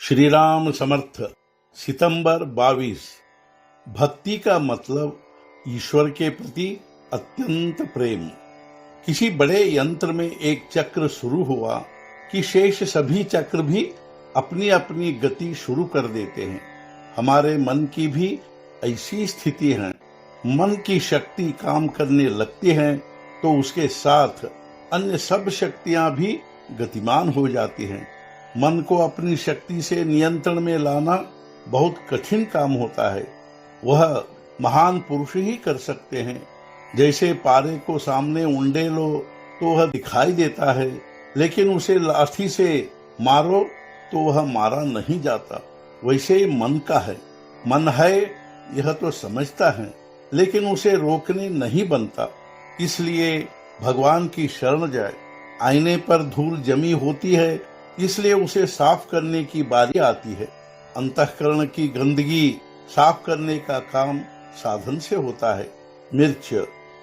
श्री राम समर्थ। सितंबर 22। भक्ति का मतलब ईश्वर के प्रति अत्यंत प्रेम। किसी बड़े यंत्र में एक चक्र शुरू हुआ कि शेष सभी चक्र भी अपनी अपनी गति शुरू कर देते हैं। हमारे मन की भी ऐसी स्थिति है। मन की शक्ति काम करने लगती है तो उसके साथ अन्य सब शक्तियां भी गतिमान हो जाती हैं। मन को अपनी शक्ति से नियंत्रण में लाना बहुत कठिन काम होता है। वह महान पुरुष ही कर सकते हैं। जैसे पारे को सामने उंडेलो तो वह दिखाई देता है, लेकिन उसे लाठी से मारो तो वह मारा नहीं जाता। वैसे मन का है। मन है यह तो समझता है, लेकिन उसे रोकने नहीं बनता। इसलिए भगवान की शरण जाए। आईने पर धूल जमी होती है, इसलिए उसे साफ करने की बारी आती है। अंतःकरण की गंदगी साफ करने का काम साधन से होता है। मिर्च,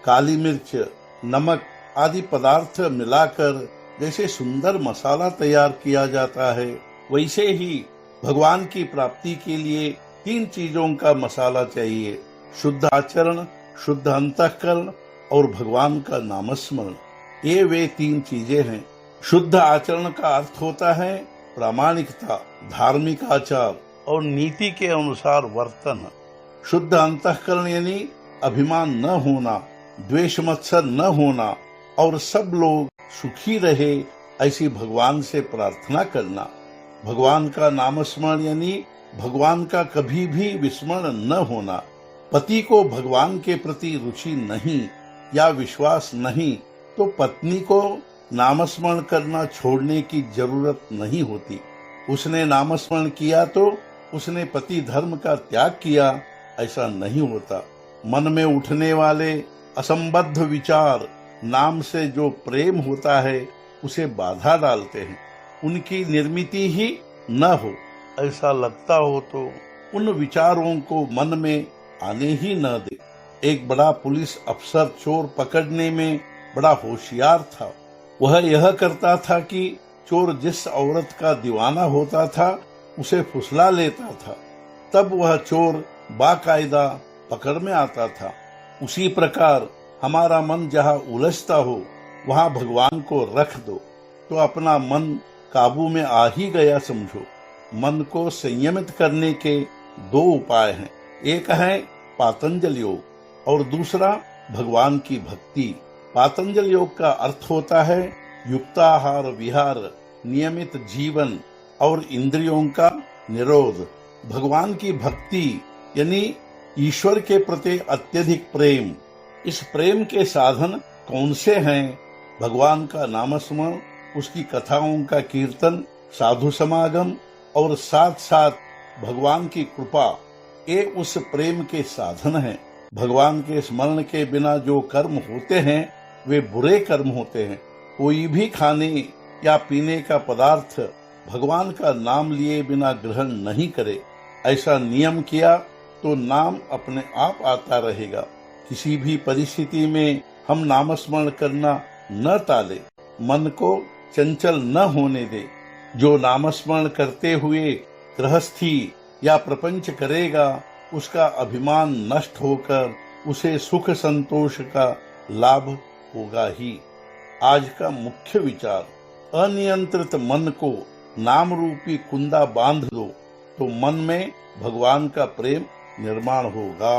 काली मिर्च, नमक आदि पदार्थ मिलाकर जैसे सुंदर मसाला तैयार किया जाता है, वैसे ही भगवान की प्राप्ति के लिए 3 चीजों का मसाला चाहिए: शुद्ध आचरण, शुद्ध अंतःकरण और भगवान का नामस्मरण। ये वे 3 चीजें हैं। शुद्ध आचरण का अर्थ होता है प्रामाणिकता, धार्मिक आचार और नीति के अनुसार वर्तन। शुद्ध अंतःकरण यानी अभिमान न होना, द्वेष मत्सर न होना और सब लोग सुखी रहे ऐसी भगवान से प्रार्थना करना। भगवान का नामस्मरण यानी भगवान का कभी भी विस्मरण न होना। पति को भगवान के प्रति रुचि नहीं या विश्वास नहीं तो पत्नी को नामस्मरण करना छोड़ने की जरूरत नहीं होती। उसने नामस्मरण किया तो उसने पति धर्म का त्याग किया, ऐसा नहीं होता। मन में उठने वाले असंबद्ध विचार नाम से जो प्रेम होता है उसे बाधा डालते हैं। उनकी निर्मिति ही न हो ऐसा लगता हो तो उन विचारों को मन में आने ही न दे। एक बड़ा पुलिस अफसर चोर पकड़ने में बड़ा होशियार था। वह यह करता था कि चोर जिस औरत का दीवाना होता था उसे फुसला लेता था, तब वह चोर बाकायदा पकड़ में आता था। उसी प्रकार हमारा मन जहाँ उलझता हो वहाँ भगवान को रख दो तो अपना मन काबू में आ ही गया समझो। मन को संयमित करने के 2 उपाय हैं। एक है पातंजल योग और दूसरा भगवान की भक्ति। पातंजल योग का अर्थ होता है युक्ताहार विहार, नियमित जीवन और इंद्रियों का निरोध। भगवान की भक्ति यानी ईश्वर के प्रति अत्यधिक प्रेम। इस प्रेम के साधन कौन से हैं? भगवान का नामस्मरण, उसकी कथाओं का कीर्तन, साधु समागम और साथ साथ भगवान की कृपा, ये उस प्रेम के साधन हैं। भगवान के स्मरण के बिना जो कर्म होते हैं वे बुरे कर्म होते हैं। कोई भी खाने या पीने का पदार्थ भगवान का नाम लिए बिना ग्रहण नहीं करे। ऐसा नियम किया तो नाम अपने आप आता रहेगा। किसी भी परिस्थिति में हम नामस्मरण करना न टाले, मन को चंचल न होने दे। जो नामस्मरण करते हुए गृहस्थी या प्रपंच करेगा उसका अभिमान नष्ट होकर उसे सुख संतोष का लाभ होगा ही। आज का मुख्य विचार: अनियंत्रित मन को नाम रूपी कुंदा बांध दो तो मन में भगवान का प्रेम निर्माण होगा।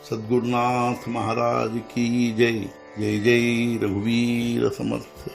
सद्गुरुनाथ महाराज की जय। जय जय रघुवीर समर्थ।